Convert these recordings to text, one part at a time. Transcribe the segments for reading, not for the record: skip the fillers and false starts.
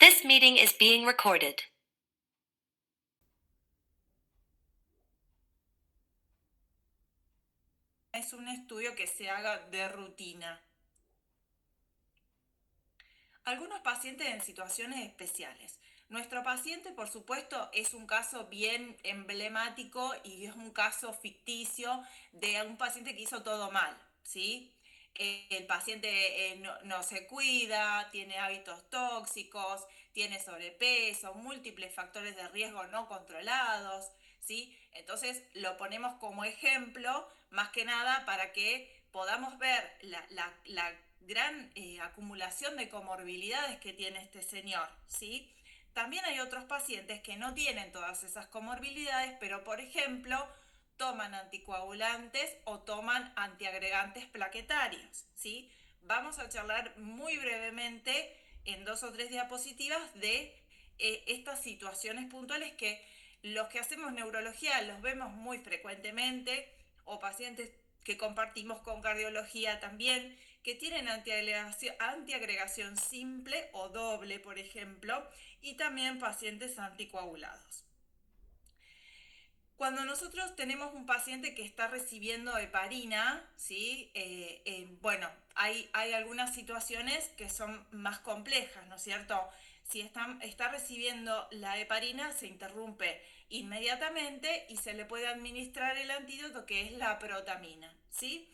This meeting is being recorded. Es un estudio que se haga de rutina. Algunos pacientes en situaciones especiales. Nuestro paciente, por supuesto, es un caso bien emblemático y es un caso ficticio de un paciente que hizo todo mal, ¿sí? El paciente no se cuida, tiene hábitos tóxicos, tiene sobrepeso, múltiples factores de riesgo no controlados, ¿sí? Entonces lo ponemos como ejemplo, más que nada para que podamos ver la gran acumulación de comorbilidades que tiene este señor, ¿sí? También hay otros pacientes que no tienen todas esas comorbilidades, pero por ejemplo toman anticoagulantes o toman antiagregantes plaquetarios, ¿sí? Vamos a charlar muy brevemente en 2 o 3 diapositivas de estas situaciones puntuales que los que hacemos neurología los vemos muy frecuentemente, o pacientes que compartimos con cardiología también, que tienen antiagregación simple o doble, por ejemplo, y también pacientes anticoagulados. Cuando nosotros tenemos un paciente que está recibiendo heparina, ¿sí? Bueno, hay algunas situaciones que son más complejas, ¿no es cierto? Si está recibiendo la heparina, se interrumpe inmediatamente y se le puede administrar el antídoto, que es la protamina, ¿sí?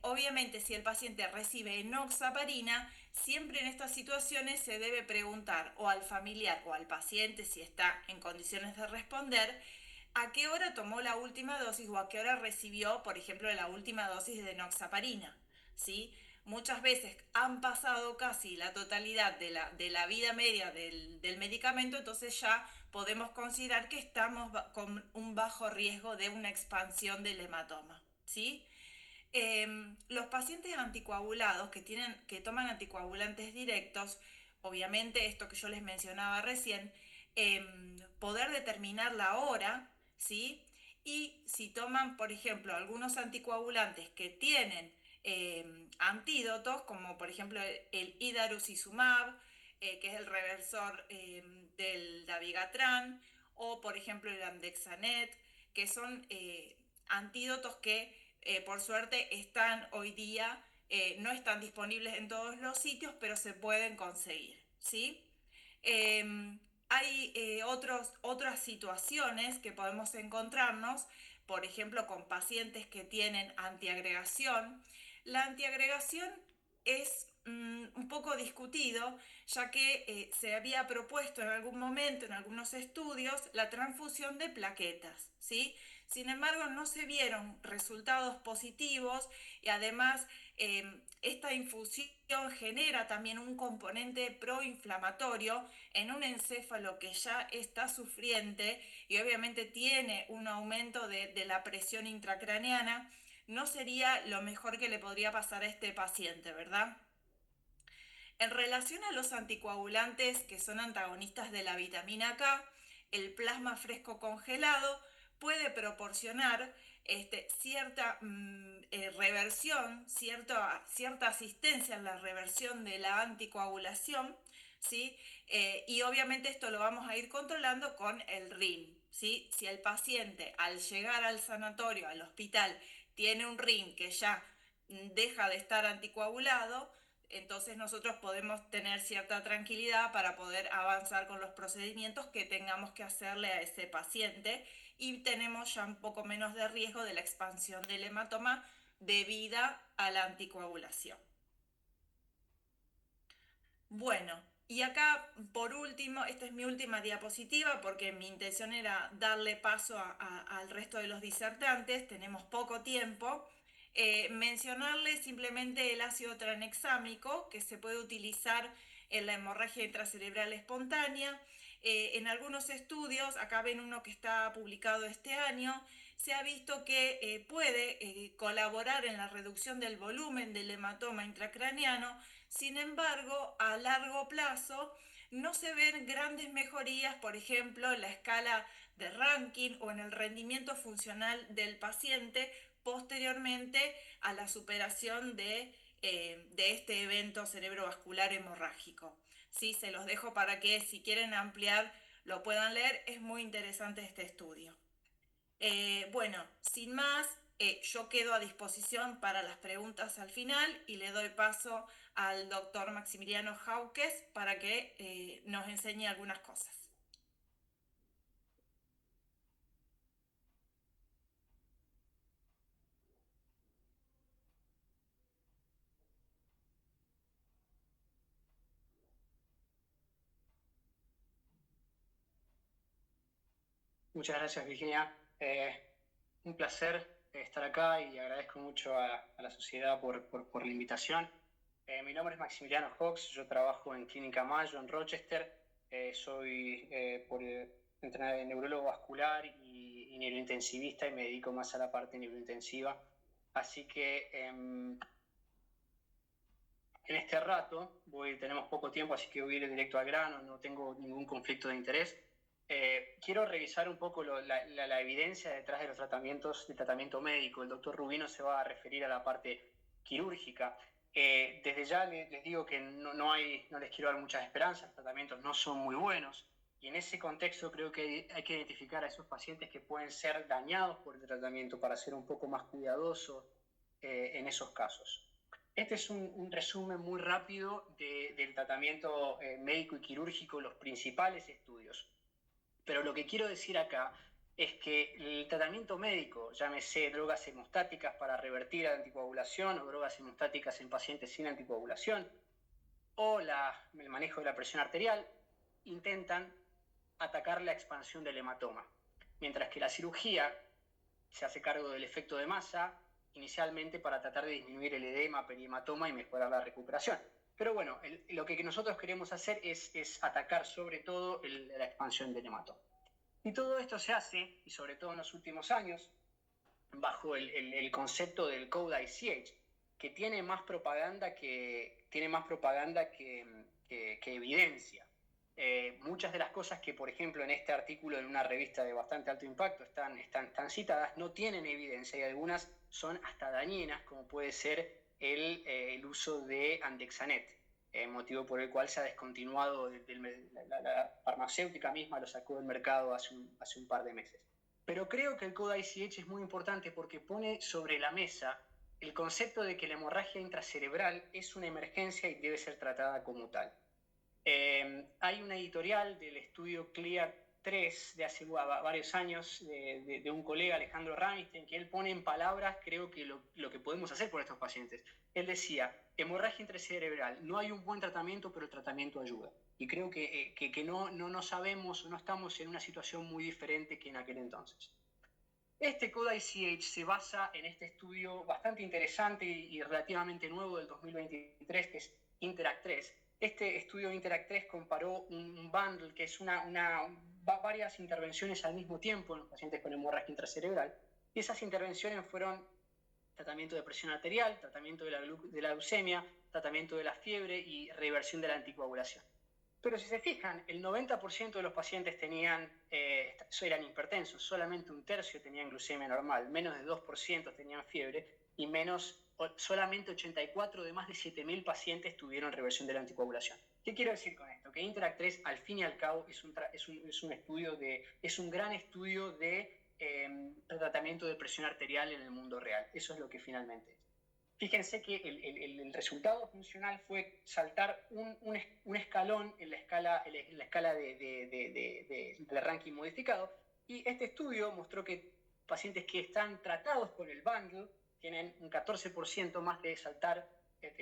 Obviamente, si el paciente recibe enoxaparina, siempre en estas situaciones se debe preguntar o al familiar o al paciente, si está en condiciones de responder, a qué hora tomó la última dosis o a qué hora recibió, por ejemplo, la última dosis de enoxaparina, ¿sí? Muchas veces han pasado casi la totalidad de la vida media del medicamento, entonces ya podemos considerar que estamos con un bajo riesgo de una expansión del hematoma, ¿sí? Los pacientes anticoagulados que toman anticoagulantes directos, obviamente esto que yo les mencionaba recién, poder determinar la hora, ¿sí? Y si toman, por ejemplo, algunos anticoagulantes que tienen antídotos, como por ejemplo el idarucizumab, que es el reversor del dabigatran, o por ejemplo el andexanet, que son antídotos que por suerte están hoy día, no están disponibles en todos los sitios, pero se pueden conseguir, ¿sí? Eh, Hay otras situaciones que podemos encontrarnos, por ejemplo, con pacientes que tienen antiagregación. La antiagregación es un poco discutido, ya que se había propuesto en algún momento, en algunos estudios, la transfusión de plaquetas, ¿sí? Sin embargo, no se vieron resultados positivos y además esta infusión genera también un componente proinflamatorio en un encéfalo que ya está sufriente y obviamente tiene un aumento de la presión intracraneana. No sería lo mejor que le podría pasar a este paciente, ¿verdad? En relación a los anticoagulantes que son antagonistas de la vitamina K, el plasma fresco congelado puede proporcionar cierta reversión, cierta asistencia en la reversión de la anticoagulación, ¿sí? Y obviamente esto lo vamos a ir controlando con el RIN, ¿sí? Si el paciente al llegar al sanatorio, al hospital, tiene un RIN que ya deja de estar anticoagulado, entonces nosotros podemos tener cierta tranquilidad para poder avanzar con los procedimientos que tengamos que hacerle a ese paciente y tenemos ya un poco menos de riesgo de la expansión del hematoma debida a la anticoagulación. Bueno, y acá por último, esta es mi última diapositiva porque mi intención era darle paso al resto de los disertantes, tenemos poco tiempo. Mencionarles simplemente el ácido tranexámico que se puede utilizar en la hemorragia intracerebral espontánea. En algunos estudios, acá ven uno que está publicado este año, se ha visto que puede colaborar en la reducción del volumen del hematoma intracraneano. Sin embargo, a largo plazo no se ven grandes mejorías, por ejemplo, en la escala de Rankin o en el rendimiento funcional del paciente posteriormente a la superación de este evento cerebrovascular hemorrágico. Sí, se los dejo para que si quieren ampliar lo puedan leer. Es muy interesante este estudio. Bueno, sin más, yo quedo a disposición para las preguntas al final y le doy paso al doctor Maximiliano Jaúquez para que nos enseñe algunas cosas. Muchas gracias, Virginia. Un placer estar acá y agradezco mucho a la sociedad por la invitación. Mi nombre es Maximiliano Hawks, yo trabajo en Clínica Mayo en Rochester. Soy neurólogo vascular y neurointensivista y me dedico más a la parte neurointensiva. Así que en este rato tenemos poco tiempo, así que voy a ir directo al grano, no tengo ningún conflicto de interés. Quiero revisar un poco la evidencia detrás de los tratamientos, del tratamiento médico. El doctor Rubino se va a referir a la parte quirúrgica. Desde ya les digo que no les quiero dar muchas esperanzas, los tratamientos no son muy buenos, y en ese contexto creo que hay que identificar a esos pacientes que pueden ser dañados por el tratamiento para ser un poco más cuidadosos en esos casos. Este es un resumen muy rápido del tratamiento médico y quirúrgico, los principales estudios. Pero lo que quiero decir acá es que el tratamiento médico, llámese drogas hemostáticas para revertir la anticoagulación o drogas hemostáticas en pacientes sin anticoagulación, o el manejo de la presión arterial, intentan atacar la expansión del hematoma. Mientras que la cirugía se hace cargo del efecto de masa, inicialmente para tratar de disminuir el edema, perihematoma y mejorar la recuperación. Pero bueno, lo que nosotros queremos hacer es atacar sobre todo la expansión del hematoma. Y todo esto se hace, y sobre todo en los últimos años, bajo el concepto del Code ICH, que tiene más propaganda que evidencia. Muchas de las cosas que, por ejemplo, en este artículo en una revista de bastante alto impacto están citadas, no tienen evidencia, y algunas son hasta dañinas, como puede ser el uso de Andexanet, motivo por el cual se ha descontinuado la farmacéutica misma, lo sacó del mercado hace un par de meses. Pero creo que el Code ICH es muy importante porque pone sobre la mesa el concepto de que la hemorragia intracerebral es una emergencia y debe ser tratada como tal. Hay una editorial del estudio CLEAR 3 de hace varios años de un colega, Alejandro Ramisten, que él pone en palabras, creo que lo que podemos hacer por estos pacientes. Él decía, hemorragia intracerebral, no hay un buen tratamiento, pero el tratamiento ayuda. Y creo que no sabemos o no estamos en una situación muy diferente que en aquel entonces. Este Code ICH se basa en este estudio bastante interesante y relativamente nuevo del 2023, que es INTERACT 3. Este estudio INTERACT 3 comparó un bundle, que es varias intervenciones al mismo tiempo en los pacientes con hemorragia intracerebral. Y esas intervenciones fueron tratamiento de presión arterial, tratamiento de la leucemia, tratamiento de la fiebre y reversión de la anticoagulación. Pero si se fijan, el 90% de los pacientes eran hipertensos, solamente un tercio tenían glucemia normal, menos de 2% tenían fiebre y solamente 84 de más de 7.000 pacientes tuvieron reversión de la anticoagulación. ¿Qué quiero decir con esto? Que INTERACT 3 al fin y al cabo es un gran estudio de tratamiento de presión arterial en el mundo real. Eso es lo que finalmente es. Fíjense que el resultado funcional fue saltar un escalón en la escala del ranking modificado, y este estudio mostró que pacientes que están tratados con el bundle tienen un 14% más de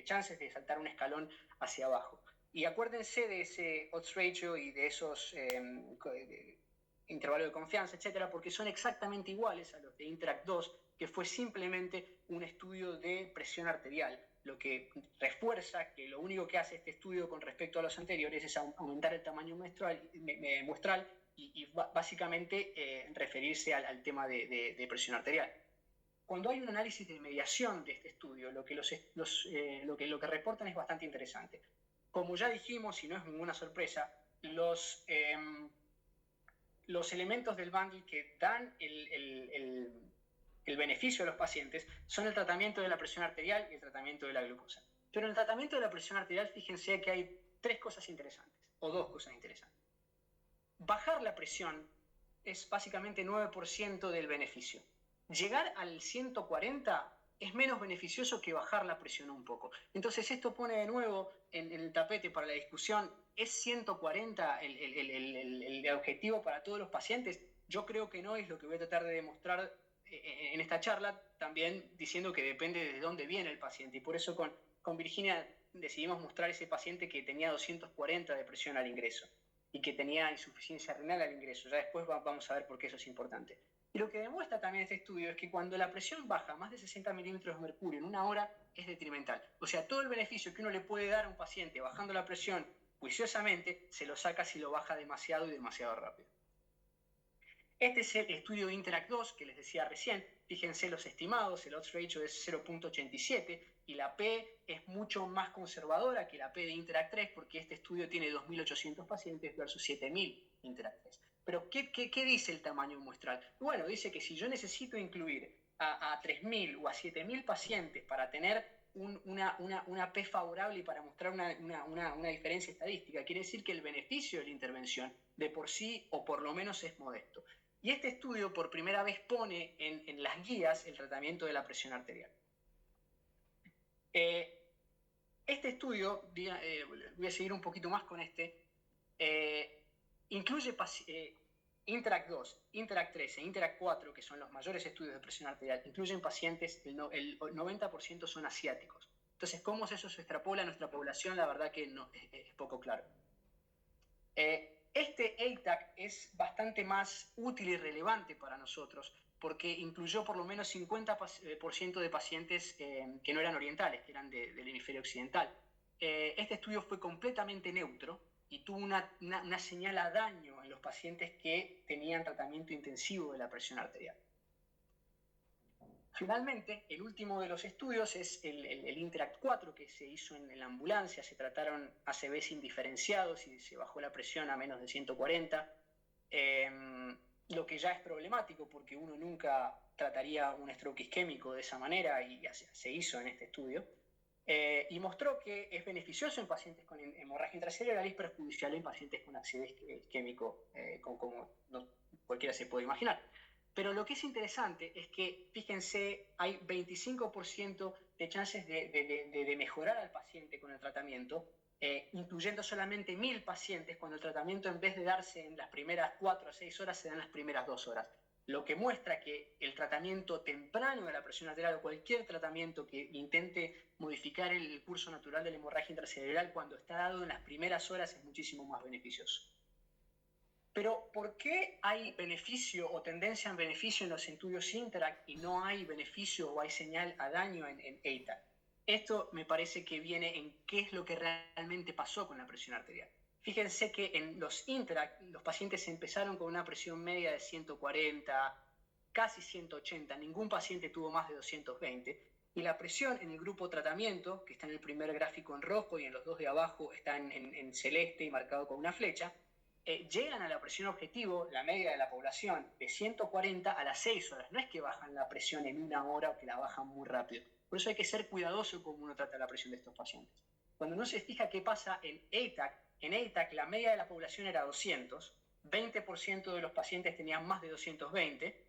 chances de saltar un escalón hacia abajo. Y acuérdense de ese odds ratio y de esos intervalos de confianza, etcétera, porque son exactamente iguales a los de INTERACT 2, que fue simplemente un estudio de presión arterial, lo que refuerza que lo único que hace este estudio con respecto a los anteriores es aumentar el tamaño muestral y básicamente referirse al tema de presión arterial. Cuando hay un análisis de mediación de este estudio, lo que reportan es bastante interesante. Como ya dijimos, y no es ninguna sorpresa, los elementos del bundle que dan el beneficio a los pacientes son el tratamiento de la presión arterial y el tratamiento de la glucosa. Pero en el tratamiento de la presión arterial, fíjense que hay tres cosas interesantes, o dos cosas interesantes. Bajar la presión es básicamente 9% del beneficio. Llegar al 140 es menos beneficioso que bajar la presión un poco. Entonces esto pone de nuevo en el tapete para la discusión, ¿es 140 el objetivo para todos los pacientes? Yo creo que no, es lo que voy a tratar de demostrar en esta charla, también diciendo que depende de dónde viene el paciente. Y por eso con Virginia decidimos mostrar ese paciente que tenía 240 de presión al ingreso y que tenía insuficiencia renal al ingreso. Ya después vamos a ver por qué eso es importante. Y lo que demuestra también este estudio es que cuando la presión baja más de 60 milímetros de mercurio en una hora es detrimental. O sea, todo el beneficio que uno le puede dar a un paciente bajando la presión juiciosamente, se lo saca si lo baja demasiado y demasiado rápido. Este es el estudio de Interact 2 que les decía recién. Fíjense los estimados, el odds ratio es 0.87 y la P es mucho más conservadora que la P de Interact 3 porque este estudio tiene 2.800 pacientes versus 7.000 Interact 3. Pero ¿qué dice el tamaño muestral? Bueno, dice que si yo necesito incluir a 3.000 o a 7.000 pacientes para tener una P favorable y para mostrar una diferencia estadística, quiere decir que el beneficio de la intervención de por sí o por lo menos es modesto. Y este estudio por primera vez pone en las guías el tratamiento de la presión arterial. Este estudio, voy a seguir un poquito más con este, incluye Interact 2, Interact 3 e Interact 4, que son los mayores estudios de presión arterial, incluyen pacientes, el 90% son asiáticos. Entonces, ¿cómo eso se extrapola a nuestra población? La verdad que no, es poco claro. Este ATAC es bastante más útil y relevante para nosotros porque incluyó por lo menos 50% de pacientes que no eran orientales, que eran del hemisferio occidental. Este estudio fue completamente neutro y tuvo una señal a daño en los pacientes que tenían tratamiento intensivo de la presión arterial. Finalmente, el último de los estudios es el Interact 4 que se hizo en la ambulancia. Se trataron ACVs indiferenciados y se bajó la presión a menos de 140, lo que ya es problemático porque uno nunca trataría un stroke isquémico de esa manera y se hizo en este estudio. Y mostró que es beneficioso en pacientes con hemorragia intracerebral y perjudicial en pacientes con accidente isquémico, como cualquiera se puede imaginar. Pero lo que es interesante es que, fíjense, hay 25% de chances de mejorar al paciente con el tratamiento, incluyendo solamente 1.000 pacientes cuando el tratamiento en vez de darse en las primeras 4 a 6 horas se da en las primeras 2 horas. Lo que muestra que el tratamiento temprano de la presión arterial o cualquier tratamiento que intente modificar el curso natural de la hemorragia intracerebral cuando está dado en las primeras horas es muchísimo más beneficioso. Pero ¿por qué hay beneficio o tendencia en beneficio en los estudios Interact y no hay beneficio o hay señal a daño en ATAC? Esto me parece que viene en qué es lo que realmente pasó con la presión arterial. Fíjense que en los Interact los pacientes empezaron con una presión media de 140, casi 180, ningún paciente tuvo más de 220, y la presión en el grupo tratamiento, que está en el primer gráfico en rojo y en los dos de abajo está en celeste y marcado con una flecha, llegan a la presión objetivo, la media de la población, de 140 a las 6 horas. No es que bajan la presión en una hora o que la bajan muy rápido. Por eso hay que ser cuidadoso como uno trata la presión de estos pacientes. Cuando uno se fija qué pasa en ATAC la media de la población era 200, 20% de los pacientes tenían más de 220,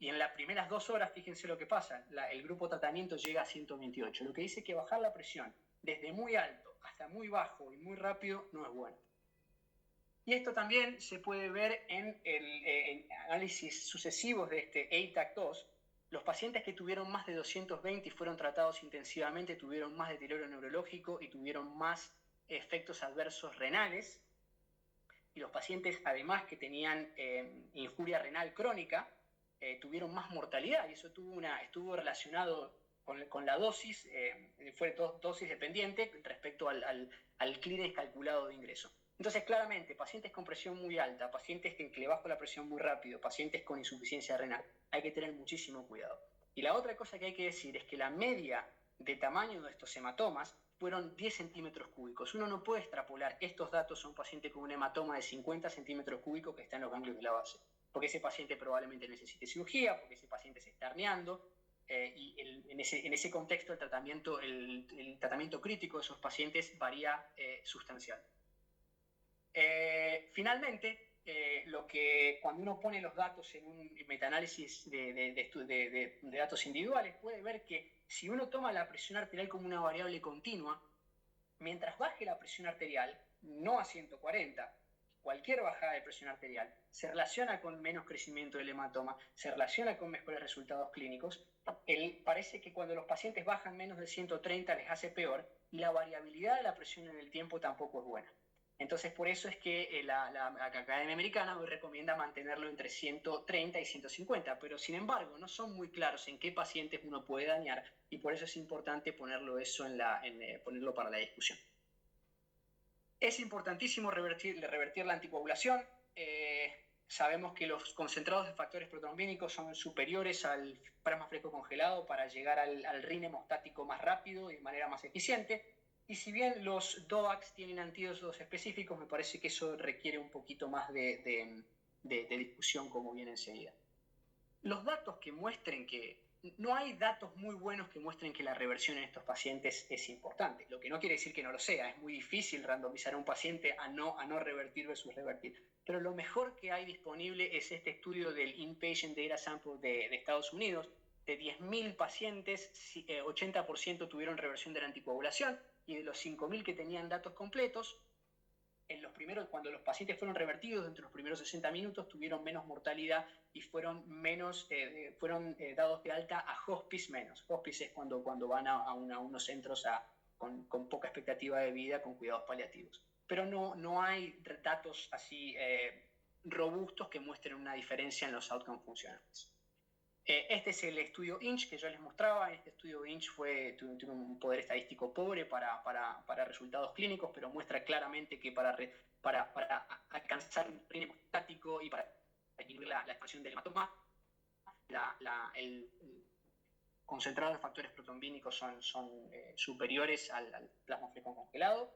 y en las primeras 2 horas, fíjense lo que pasa, el grupo tratamiento llega a 128, lo que dice que bajar la presión desde muy alto hasta muy bajo y muy rápido no es bueno. Y esto también se puede ver en análisis sucesivos de este ATAC 2. Los pacientes que tuvieron más de 220 y fueron tratados intensivamente tuvieron más deterioro neurológico y tuvieron más efectos adversos renales. Y los pacientes, además, que tenían injuria renal crónica, tuvieron más mortalidad. Y eso estuvo relacionado con la dosis, fue dosis dependiente respecto al clearance calculado de ingreso. Entonces, claramente, pacientes con presión muy alta, pacientes que le bajo la presión muy rápido, pacientes con insuficiencia renal, hay que tener muchísimo cuidado. Y la otra cosa que hay que decir es que la media de tamaño de estos hematomas fueron 10 centímetros cúbicos. Uno no puede extrapolar estos datos a un paciente con un hematoma de 50 centímetros cúbicos que está en los ganglios de la base, porque ese paciente probablemente necesite cirugía, porque ese paciente se está herniando. en ese contexto el tratamiento crítico de esos pacientes varía sustancial. Finalmente, cuando uno pone los datos en un metaanálisis de datos individuales, puede ver que si uno toma la presión arterial como una variable continua, mientras baje la presión arterial, no a 140, cualquier bajada de presión arterial se relaciona con menos crecimiento del hematoma, se relaciona con mejores resultados clínicos. Parece que cuando los pacientes bajan menos de 130 les hace peor, y la variabilidad de la presión en el tiempo tampoco es buena. Entonces, por eso es que la Academia Americana hoy recomienda mantenerlo entre 130 y 150, pero sin embargo no son muy claros en qué pacientes uno puede dañar, y por eso es importante ponerlo ponerlo para la discusión. Es importantísimo revertir la anticoagulación. Sabemos que los concentrados de factores protrombínicos son superiores al plasma fresco congelado para llegar al RIN hemostático más rápido y de manera más eficiente. Y si bien los DOACs tienen antídotos específicos, me parece que eso requiere un poquito más de discusión, como viene enseguida. Los datos que muestren que... No hay datos muy buenos que muestren que la reversión en estos pacientes es importante, lo que no quiere decir que no lo sea. Es muy difícil randomizar a un paciente a no revertir versus revertir. Pero lo mejor que hay disponible es este estudio del Inpatient Data Sample de Estados Unidos. De 10.000 pacientes, 80% tuvieron reversión de la anticoagulación, y de los 5.000 que tenían datos completos, cuando los pacientes fueron revertidos dentro de los primeros 60 minutos, tuvieron menos mortalidad y fueron dados de alta a hospice menos. Hospice es cuando van a unos centros con poca expectativa de vida, con cuidados paliativos. Pero no hay datos así robustos que muestren una diferencia en los outcomes funcionales. Este es el estudio INCH que yo les mostraba. Este estudio INCH tuvo un poder estadístico pobre para resultados clínicos, pero muestra claramente que para alcanzar un RIN hemostático y para disminuir la expansión del hematoma, el concentrado de factores protrombínicos son superiores al plasma fresco congelado.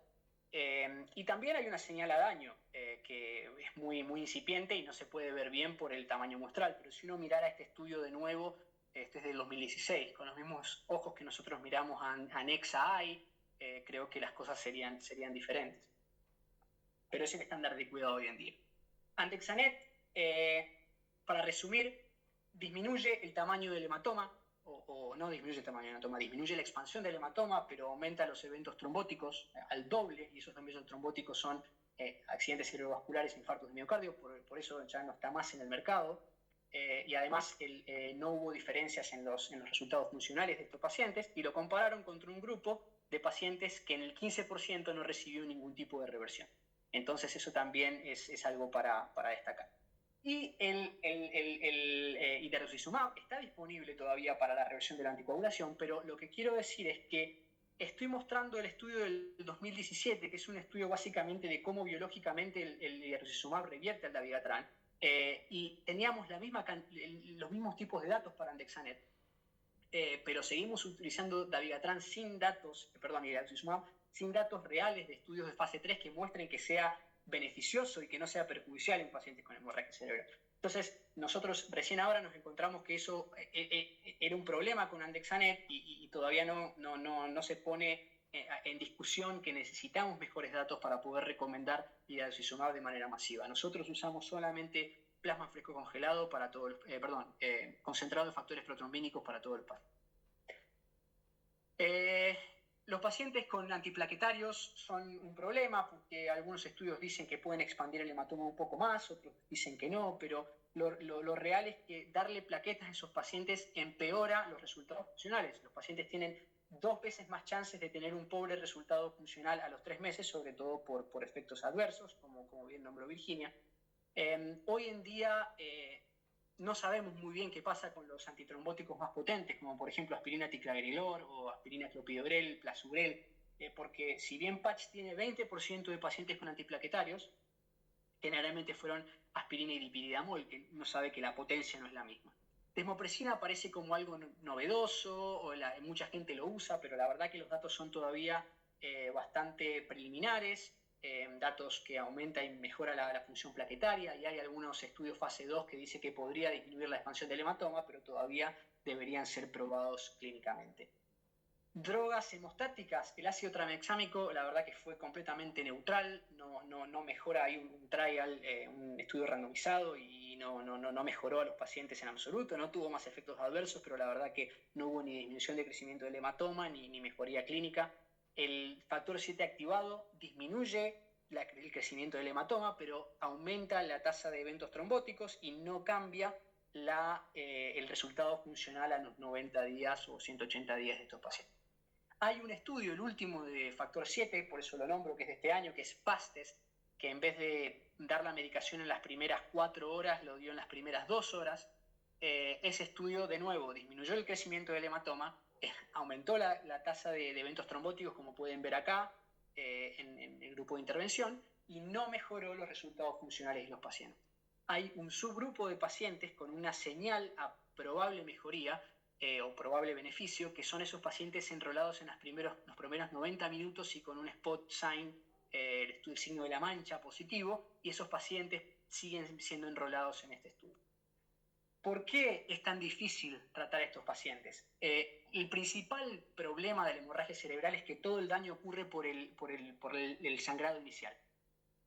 Y también hay una señal a daño que es muy, muy incipiente y no se puede ver bien por el tamaño muestral, pero si uno mirara este estudio de nuevo, este es del 2016, con los mismos ojos que nosotros miramos a Nexa-I, creo que las cosas serían diferentes. Pero es el estándar de cuidado hoy en día. Andexanet, para resumir, disminuye el tamaño del hematoma, o no disminuye el tamaño del hematoma, disminuye la expansión del hematoma, pero aumenta los eventos trombóticos al doble, y esos eventos trombóticos son accidentes cerebrovasculares, infartos de miocardio, por eso ya no está más en el mercado, y además no hubo diferencias en los resultados funcionales de estos pacientes, y lo compararon contra un grupo de pacientes que en el 15% no recibió ningún tipo de reversión. Entonces eso también es algo para destacar. Y el idarucizumab está disponible todavía para la reversión de la anticoagulación, pero lo que quiero decir es que estoy mostrando el estudio del 2017, que es un estudio básicamente de cómo biológicamente el idarucizumab revierte al dabigatran, y teníamos los mismos tipos de datos para Andexanet, pero seguimos utilizando dabigatran idarucizumab sin datos reales de estudios de fase 3 que muestren que sea beneficioso y que no sea perjudicial en pacientes con hemorragia cerebral. Entonces, nosotros recién ahora nos encontramos que eso era un problema con Andexanet y todavía no se pone en discusión que necesitamos mejores datos para poder recomendar idarucizumab de manera masiva. Nosotros usamos solamente plasma fresco congelado para todo concentrado de factores protrombínicos para todo el par. Los pacientes con antiplaquetarios son un problema porque algunos estudios dicen que pueden expandir el hematoma un poco más, otros dicen que no, pero lo real es que darle plaquetas a esos pacientes empeora los resultados funcionales. Los pacientes tienen 2 veces más chances de tener un pobre resultado funcional a los 3 meses, sobre todo por efectos adversos, como bien nombró Virginia. Hoy en día no sabemos muy bien qué pasa con los antitrombóticos más potentes, como por ejemplo aspirina ticagrelor o aspirina clopidogrel, plasugrel, porque si bien Patch tiene 20% de pacientes con antiplaquetarios, generalmente fueron aspirina y dipiridamol, que uno sabe que la potencia no es la misma. Desmopresina parece como algo novedoso, mucha gente lo usa, pero la verdad que los datos son todavía bastante preliminares, datos que aumenta y mejora la función plaquetaria, y hay algunos estudios fase 2 que dicen que podría disminuir la expansión del hematoma, pero todavía deberían ser probados clínicamente. Drogas hemostáticas, el ácido tranexámico, la verdad que fue completamente neutral, no mejora, hay un trial, un estudio randomizado y no mejoró a los pacientes en absoluto, no tuvo más efectos adversos, pero la verdad que no hubo ni disminución de crecimiento del hematoma ni mejoría clínica. El factor 7 activado disminuye el crecimiento del hematoma, pero aumenta la tasa de eventos trombóticos y no cambia el resultado funcional a los 90 días o 180 días de estos pacientes. Hay un estudio, el último de factor 7, por eso lo nombro, que es de este año, que es PASTES, que en vez de dar la medicación en las primeras 4 horas, lo dio en las primeras 2 horas. Ese estudio, de nuevo, disminuyó el crecimiento del hematoma, aumentó la tasa de eventos trombóticos, como pueden ver acá, en el grupo de intervención, y no mejoró los resultados funcionales de los pacientes. Hay un subgrupo de pacientes con una señal a probable mejoría, o probable beneficio, que son esos pacientes enrolados en los primeros 90 minutos y con un spot sign, el signo de la mancha positivo, y esos pacientes siguen siendo enrolados en este estudio. ¿Por qué es tan difícil tratar a estos pacientes? El principal problema de la hemorragia cerebral es que todo el daño ocurre por el sangrado inicial.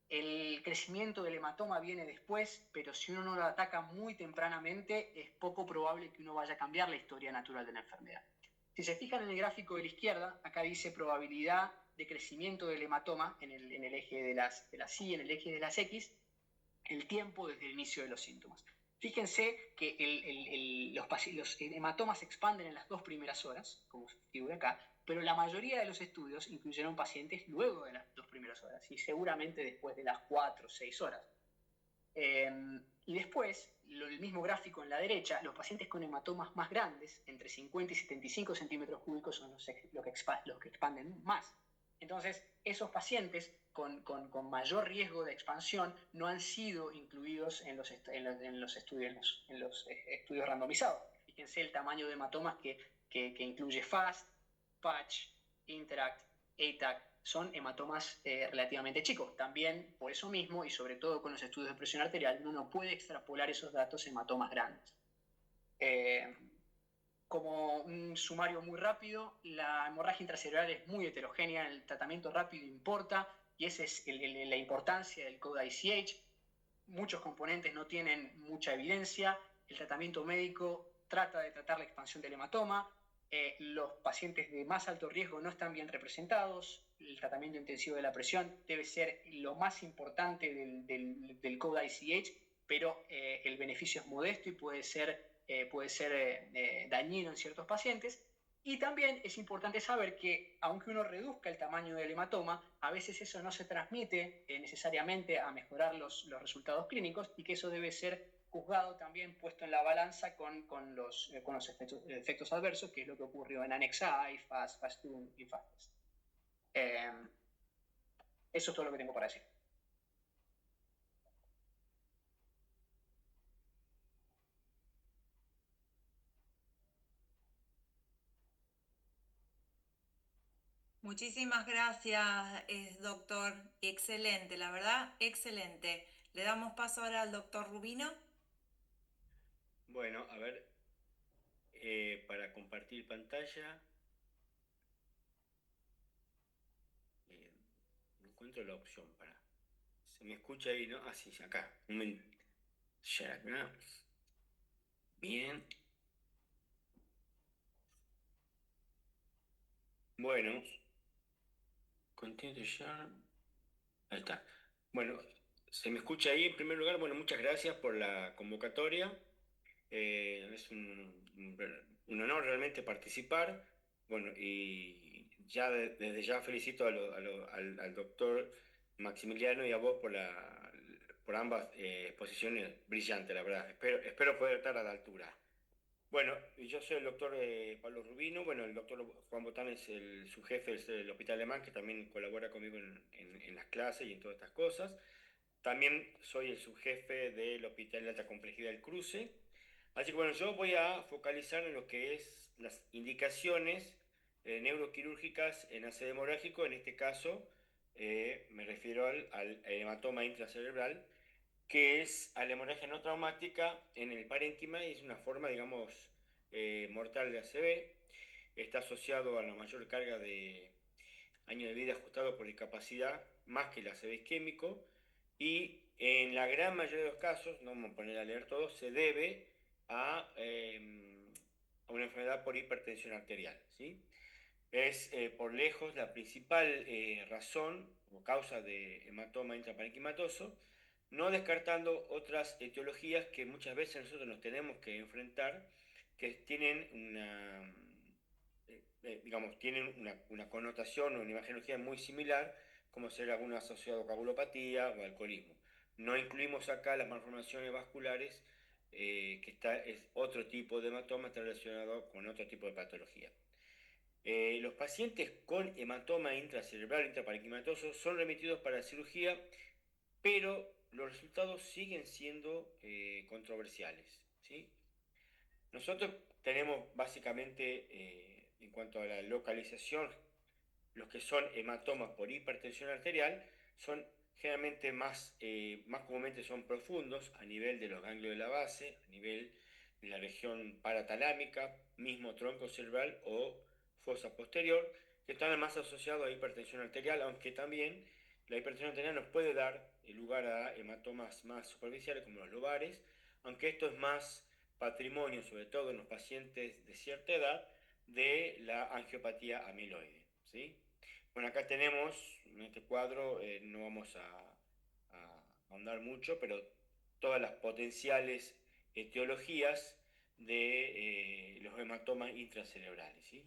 El crecimiento del hematoma viene después, pero si uno no lo ataca muy tempranamente, es poco probable que uno vaya a cambiar la historia natural de la enfermedad. Si se fijan en el gráfico de la izquierda, acá dice probabilidad de crecimiento del hematoma en el eje de las Y, en el eje de las X, el tiempo desde el inicio de los síntomas. Fíjense que los hematomas se expanden en las 2 primeras horas, como figura acá, pero la mayoría de los estudios incluyeron pacientes luego de las 2 primeras horas y seguramente después de las 4 o 6 horas. Y después, el mismo gráfico en la derecha, los pacientes con hematomas más grandes, entre 50 y 75 centímetros cúbicos, son los que expanden más. Entonces, esos pacientes con mayor riesgo de expansión no han sido incluidos en los estudios randomizados. Fíjense el tamaño de hematomas que incluye FAST, PATCH, INTERACT, ATAC, son hematomas relativamente chicos. También, por eso mismo, y sobre todo con los estudios de presión arterial, uno no puede extrapolar esos datos a hematomas grandes. Como un sumario muy rápido, la hemorragia intracerebral es muy heterogénea, el tratamiento rápido importa, y esa es la importancia del code ICH. Muchos componentes no tienen mucha evidencia, el tratamiento médico trata de tratar la expansión del hematoma, los pacientes de más alto riesgo no están bien representados, el tratamiento intensivo de la presión debe ser lo más importante del code ICH, pero el beneficio es modesto y puede ser dañino en ciertos pacientes. Y también es importante saber que, aunque uno reduzca el tamaño del hematoma, a veces eso no se transmite necesariamente a mejorar los resultados clínicos, y que eso debe ser juzgado también, puesto en la balanza con los efectos adversos, que es lo que ocurrió en Anexa y FAST-2 y FAST. Eso es todo lo que tengo para decir. Muchísimas gracias, doctor. Excelente, la verdad, excelente. Le damos paso ahora al doctor Rubino. Bueno, a ver, para compartir pantalla, no encuentro la opción para... ¿Se me escucha ahí, no? Ah, sí, acá. Un momento. Ya acá. Bien. Bueno, continue to share. Ahí está. Bueno, ¿se me escucha ahí en primer lugar? Bueno, muchas gracias por la convocatoria. Es un honor realmente participar. Bueno, y ya desde ya felicito al doctor Maximiliano y a vos por ambas exposiciones brillantes, la verdad. Espero poder estar a la altura. Bueno, yo soy el doctor Pablo Rubino. Bueno, el doctor Juan Botán es su jefe del Hospital Alemán, que también colabora conmigo en las clases y en todas estas cosas. También soy el subjefe del Hospital de Alta Complejidad del Cruce. Así que bueno, yo voy a focalizar en lo que es las indicaciones neuroquirúrgicas en ácido hemorrágico. En este caso, me refiero al hematoma intracerebral, que es a la hemorragia no traumática en el parénquima, y es una forma, digamos, mortal de ACV. Está asociado a la mayor carga de año de vida ajustado por discapacidad, más que el ACV isquémico, y en la gran mayoría de los casos, no vamos a poner a leer todo, se debe a una enfermedad por hipertensión arterial, ¿sí? Es por lejos la principal razón o causa de hematoma intraparenquimatoso, no descartando otras etiologías que muchas veces nosotros nos tenemos que enfrentar, que tienen digamos, tienen una connotación o una imagenología muy similar, como ser alguno asociado a coagulopatía o alcoholismo. No incluimos acá las malformaciones vasculares, es otro tipo de hematoma, está relacionado con otro tipo de patología. Los pacientes con hematoma intracerebral intraparenquimatoso son remitidos para cirugía, pero los resultados siguen siendo controversiales, ¿sí? Nosotros tenemos básicamente, en cuanto a la localización, los que son hematomas por hipertensión arterial son generalmente más comúnmente son profundos a nivel de los ganglios de la base, a nivel de la región paratalámica, mismo tronco cerebral o fosa posterior, que están más asociados a hipertensión arterial, aunque también la hipertensión arterial nos puede dar lugar a hematomas más superficiales como los lobares, aunque esto es más patrimonio, sobre todo en los pacientes de cierta edad, de la angiopatía amiloide, ¿sí? Bueno, acá tenemos, en este cuadro, no vamos a ahondar mucho, pero todas las potenciales etiologías de los hematomas intracerebrales, ¿sí?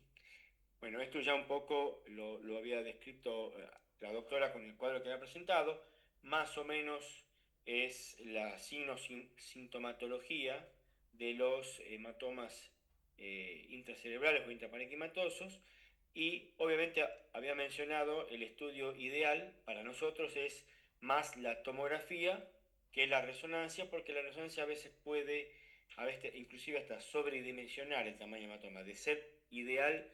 Bueno, esto ya un poco lo había descrito la doctora con el cuadro que había presentado. Más o menos es la sintomatología de los hematomas intracerebrales o intraparenquimatosos. Y obviamente había mencionado el estudio ideal para nosotros es más la tomografía que la resonancia, porque la resonancia a veces inclusive hasta sobredimensionar el tamaño del hematoma. De ser ideal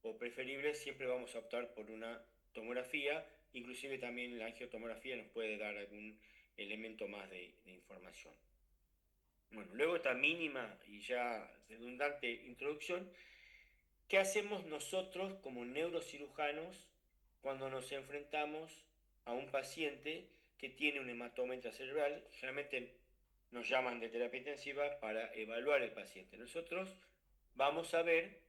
o preferible, siempre vamos a optar por una tomografía, inclusive también la angiotomografía nos puede dar algún elemento más de información. Bueno, luego esta mínima y ya redundante introducción, ¿qué hacemos nosotros como neurocirujanos cuando nos enfrentamos a un paciente que tiene un hematoma intracerebral? Generalmente nos llaman de terapia intensiva para evaluar el paciente. Nosotros vamos a ver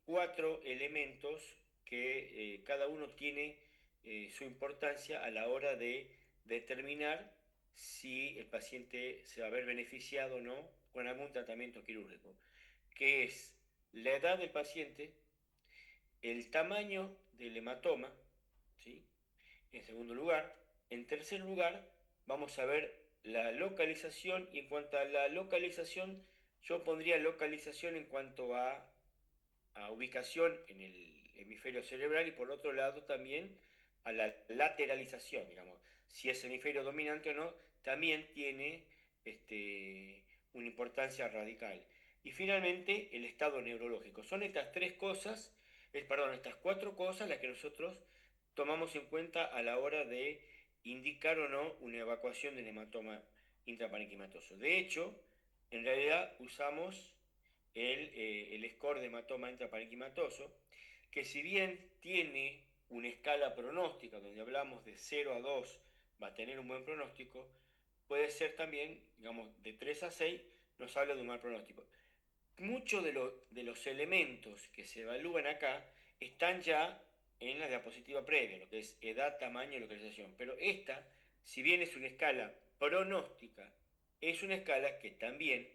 4 elementos que cada uno tiene su importancia a la hora de determinar si el paciente se va a ver beneficiado o no con algún tratamiento quirúrgico, que es la edad del paciente, el tamaño del hematoma, ¿sí? En segundo lugar. En tercer lugar, vamos a ver la localización, y en cuanto a la localización, yo pondría localización en cuanto a ubicación en el hemisferio cerebral y por otro lado también a la lateralización, digamos, si es hemisferio dominante o no, también tiene una importancia radical. Y finalmente el estado neurológico. Son estas estas 4 cosas las que nosotros tomamos en cuenta a la hora de indicar o no una evacuación del hematoma intraparenquimatoso. De hecho, en realidad usamos el score de hematoma intraparenquimatoso, que si bien tiene una escala pronóstica, donde hablamos de 0 a 2, va a tener un buen pronóstico, puede ser también, digamos, de 3 a 6, nos habla de un mal pronóstico. Muchos de los elementos que se evalúan acá están ya en la diapositiva previa, lo que es edad, tamaño y localización. Pero esta, si bien es una escala pronóstica, es una escala que también,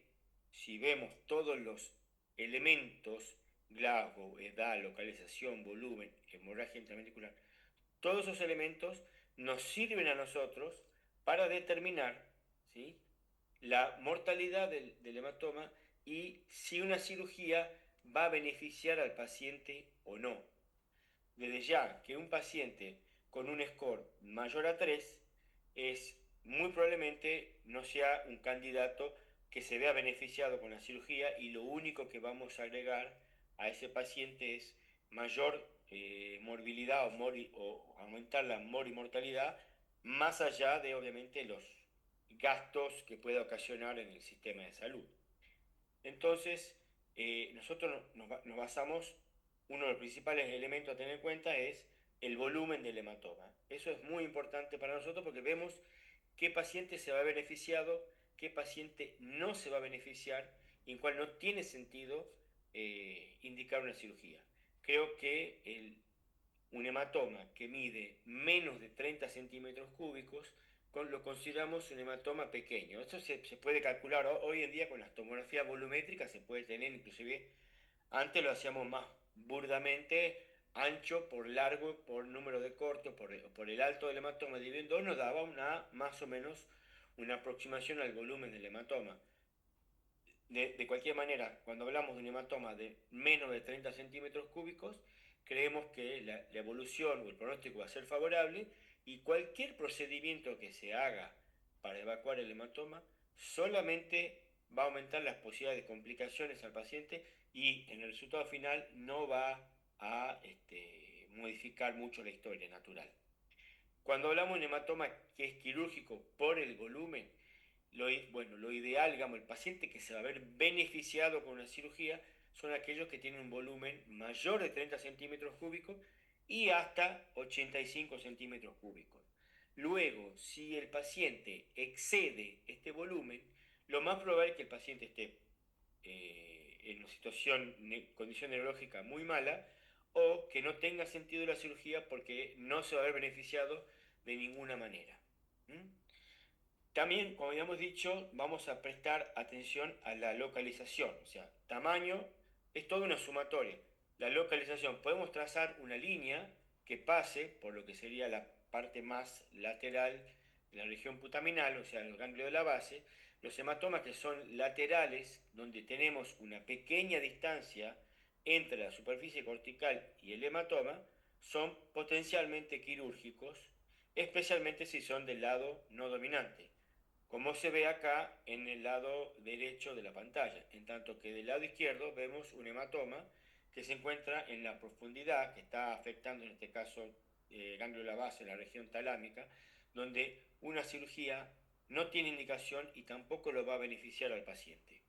si vemos todos los elementos, Glasgow, edad, localización, volumen, hemorragia intraventricular, todos esos elementos nos sirven a nosotros para determinar, ¿sí?, la mortalidad del hematoma y si una cirugía va a beneficiar al paciente o no. Desde ya que un paciente con un score mayor a 3 es muy probablemente no sea un candidato que se vea beneficiado con la cirugía, y lo único que vamos a agregar a ese paciente es mayor morbilidad o aumentar la morimortalidad, más allá de obviamente los gastos que pueda ocasionar en el sistema de salud. Entonces, nosotros nos basamos, uno de los principales elementos a tener en cuenta es el volumen del hematoma. Eso es muy importante para nosotros porque vemos qué paciente se va a beneficiado, qué paciente no se va a beneficiar y en cuál no tiene sentido indicar una cirugía. Creo que un hematoma que mide menos de 30 centímetros cúbicos lo consideramos un hematoma pequeño. Esto se puede calcular hoy en día con las tomografías volumétricas, se puede tener inclusive, antes lo hacíamos más burdamente, ancho por largo, por número de corte, por el alto del hematoma dividido en dos, nos daba más o menos una aproximación al volumen del hematoma. De cualquier manera, cuando hablamos de un hematoma de menos de 30 centímetros cúbicos, creemos que la evolución o el pronóstico va a ser favorable y cualquier procedimiento que se haga para evacuar el hematoma solamente va a aumentar las posibilidades de complicaciones al paciente y en el resultado final no va a modificar mucho la historia natural. Cuando hablamos de un hematoma que es quirúrgico por el volumen, lo ideal, digamos, el paciente que se va a ver beneficiado con una cirugía son aquellos que tienen un volumen mayor de 30 centímetros cúbicos y hasta 85 centímetros cúbicos. Luego, si el paciente excede este volumen, lo más probable es que el paciente esté en una condición neurológica muy mala o que no tenga sentido la cirugía porque no se va a ver beneficiado de ninguna manera. También, como habíamos dicho, vamos a prestar atención a la localización, o sea, tamaño es toda una sumatoria. La localización, podemos trazar una línea que pase por lo que sería la parte más lateral de la región putaminal, o sea, el ganglio de la base. Los hematomas que son laterales, donde tenemos una pequeña distancia entre la superficie cortical y el hematoma, son potencialmente quirúrgicos, especialmente si son del lado no dominante, como se ve acá en el lado derecho de la pantalla, en tanto que del lado izquierdo vemos un hematoma que se encuentra en la profundidad, que está afectando en este caso el ganglio de la base, la región talámica, donde una cirugía no tiene indicación y tampoco lo va a beneficiar al paciente.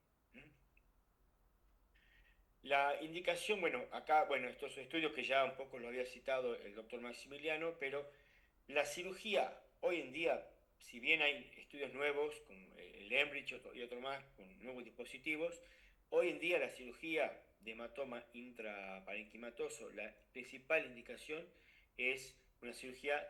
La indicación, bueno, acá, bueno, estos estudios que ya un poco lo había citado el doctor Maximiliano, pero la cirugía hoy en día, si bien hay estudios nuevos, como el Embridge y otro más, con nuevos dispositivos, hoy en día la cirugía de hematoma intraparenquimatoso, la principal indicación es una cirugía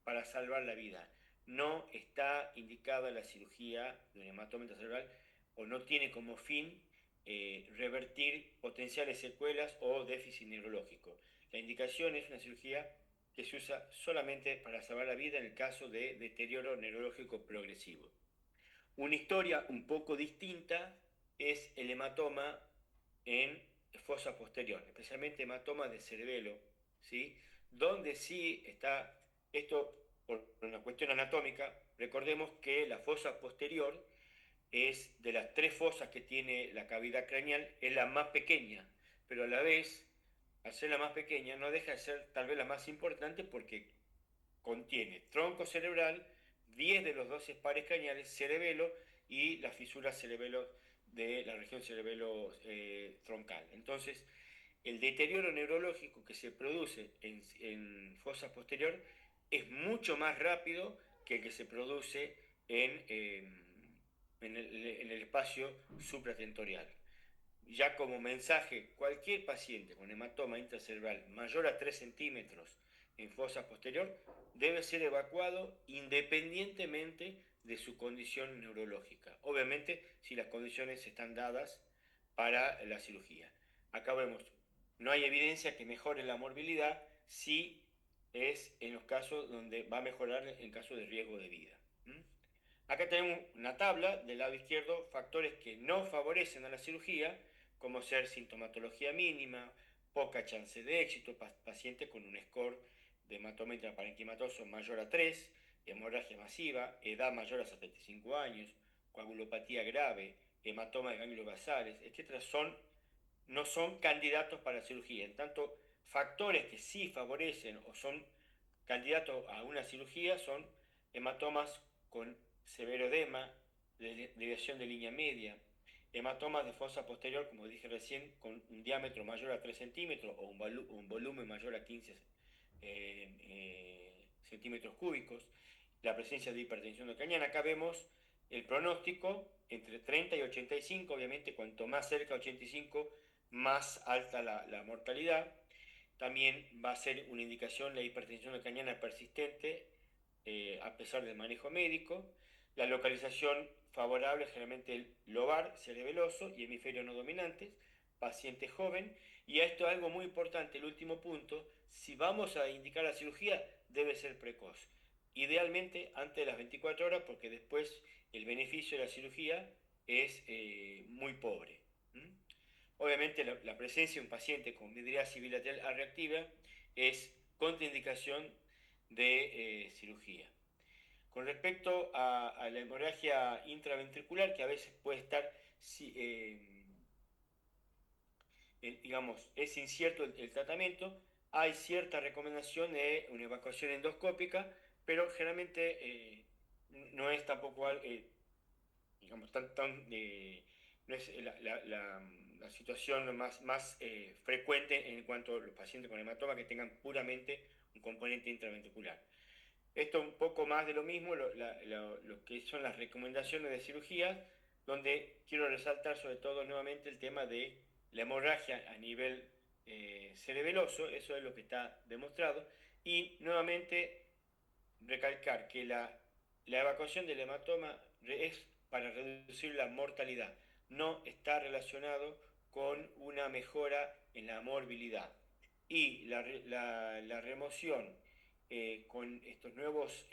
para salvar la vida. No está indicada la cirugía de un hematoma intracerebral o no tiene como fin revertir potenciales secuelas o déficit neurológico. La indicación es una cirugía que se usa solamente para salvar la vida en el caso de deterioro neurológico progresivo. Una historia un poco distinta es el hematoma en fosa posterior, especialmente hematoma de cerebelo, ¿sí? Donde sí está esto por una cuestión anatómica. Recordemos que la fosa posterior es de las tres fosas que tiene la cavidad craneal, es la más pequeña, pero a la vez, al ser la más pequeña, no deja de ser tal vez la más importante porque contiene tronco cerebral, 10 de los 12 pares craneales, cerebelo y las fisuras cerebelo de la región cerebelo troncal. Entonces, el deterioro neurológico que se produce en fosa posterior es mucho más rápido que el que se produce en el espacio supratentorial. Ya como mensaje, cualquier paciente con hematoma intracerebral mayor a 3 centímetros en fosa posterior debe ser evacuado independientemente de su condición neurológica. Obviamente, si las condiciones están dadas para la cirugía. Acá vemos, no hay evidencia que mejore la morbilidad si es en los casos donde va a mejorar en caso de riesgo de vida. Acá tenemos una tabla del lado izquierdo, factores que no favorecen a la cirugía, como ser sintomatología mínima, poca chance de éxito, paciente con un score de hematoma intraparenquimatoso mayor a 3, hemorragia masiva, edad mayor a 75 años, coagulopatía grave, hematoma de ganglios basales, etc. No son candidatos para la cirugía. En tanto, factores que sí favorecen o son candidatos a una cirugía son hematomas con severo edema, desviación de línea media, hematomas de fosa posterior, como dije recién, con un diámetro mayor a 3 centímetros o un volumen mayor a 15 centímetros cúbicos, la presencia de hipertensión de cañana. Acá vemos el pronóstico entre 30 y 85, obviamente cuanto más cerca a 85, más alta la mortalidad. También va a ser una indicación la hipertensión de cañana persistente, a pesar del manejo médico. La localización favorable, generalmente el lobar, cerebeloso y hemisferio no dominantes, paciente joven. Y a esto algo muy importante, el último punto: si vamos a indicar la cirugía, debe ser precoz. Idealmente antes de las 24 horas, porque después el beneficio de la cirugía es muy pobre. Obviamente la presencia de un paciente con midriasis bilateral A reactiva es contraindicación de cirugía. Con respecto a la hemorragia intraventricular, que a veces puede estar, digamos, es incierto el tratamiento, hay cierta recomendación de una evacuación endoscópica, pero generalmente no es tampoco, digamos, no es la situación más frecuente en cuanto a los pacientes con hematoma que tengan puramente un componente intraventricular. Esto un poco más de lo mismo, lo que son las recomendaciones de cirugía, donde quiero resaltar sobre todo nuevamente el tema de la hemorragia a nivel cerebeloso. Eso es lo que está demostrado, y nuevamente recalcar que la evacuación del hematoma es para reducir la mortalidad, no está relacionado con una mejora en la morbilidad. Y la remoción con estos nuevos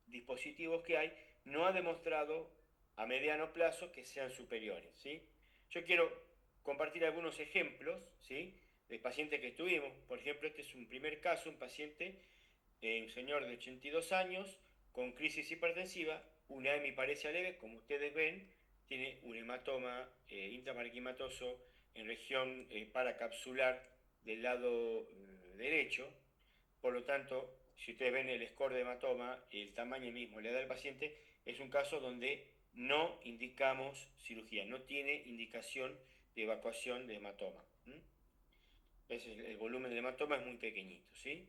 dispositivos que hay no ha demostrado a mediano plazo que sean superiores, ¿sí? Yo quiero compartir algunos ejemplos, ¿sí?, de pacientes que estuvimos. Por ejemplo, este es un primer caso, un paciente, un señor de 82 años con crisis hipertensiva, una hemiparesia leve, como ustedes ven, tiene un hematoma intraparenquimatoso en región paracapsular del lado derecho. Por lo tanto, si ustedes ven el score de hematoma, el tamaño mismo, la edad del paciente, es un caso donde no indicamos cirugía, no tiene indicación de evacuación de hematoma. El volumen del hematoma es muy pequeñito, ¿sí?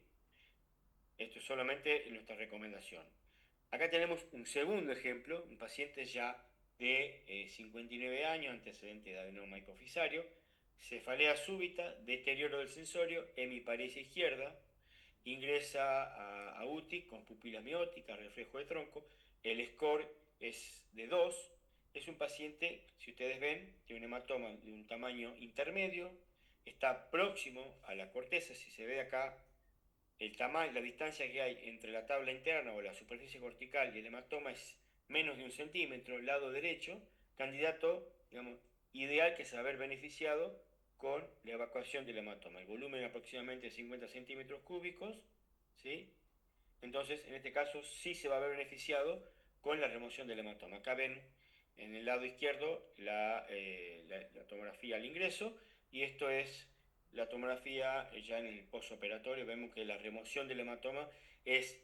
Esto es solamente nuestra recomendación. Acá tenemos un segundo ejemplo, un paciente ya de 59 años, antecedente de adenoma hipofisario, cefalea súbita, deterioro del sensorio, hemiparesia izquierda, ingresa a UTI con pupila miótica, reflejo de tronco, el score es de 2, es un paciente, si ustedes ven, tiene un hematoma de un tamaño intermedio, está próximo a la corteza. Si se ve acá el tamaño, la distancia que hay entre la tabla interna o la superficie cortical y el hematoma es menos de 1 centímetro, lado derecho, candidato, digamos, ideal, que se va a haber beneficiado con la evacuación del hematoma. El volumen aproximadamente 50 centímetros cúbicos, ¿sí? Entonces, en este caso sí se va a haber beneficiado con la remoción del hematoma. Acá ven en el lado izquierdo la tomografía al ingreso, y esto es la tomografía ya en el postoperatorio. Vemos que la remoción del hematoma es